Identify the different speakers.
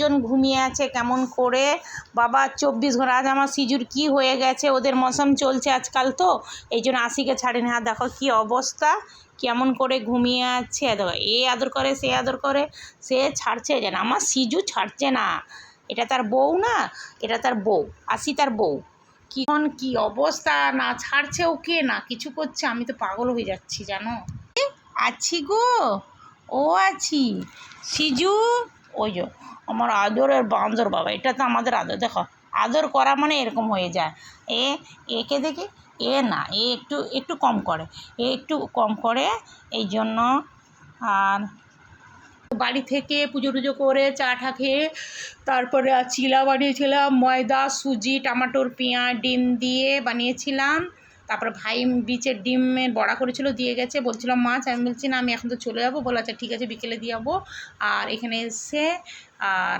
Speaker 1: জন ঘুমিয়ে আছে কেমন করে বাবা 24 ঘন্টা। আজ আমার সিজুর কি হয়ে গেছে, ওদের মৌসুম চলছে আজকাল, তো এই জন্য আশিকে ছাড়েনি। হ্যাঁ দেখো কি অবস্থা, কেমন করে ঘুমিয়ে আছে। দেখো এ আদর করে সে আদর করে, সে ছাড়ছে যেন, আমার সিজু ছাড়ছে না। এটা তার বউ না, এটা তার বউ, আশি তার বউ। কি অবস্থা, না ছাড়ছে ওকে না কিছু করছে। আমি তো পাগল হয়ে যাচ্ছি জানো। আছি গো, ও আছি সিজু, ওই যে আমার আদরের বান্দর বাবা। এটা তো আমাদের আদর, দেখো আদর করা মানে এরকম হয়ে যায়। একে দেখে না, একটু একটু কম করে, একটু কম করে এই জন্য। আর বাড়ি থেকে পুজো টুজো করে চা টা খেয়ে তারপরে চিলা বানিয়েছিলাম, ময়দা সুজি টমেটোর পেঁয়াজ ডিম দিয়ে বানিয়েছিলাম। তারপরে ভাই বিচের ডিমের বড়া করেছিল, দিয়ে গেছে। বলছিলাম মাছ, আমি বলছি না আমি এখন তো চলে যাবো। বলে আচ্ছা ঠিক আছে বিকেলে দিয়ে যাবো। আর এখানে এসে আর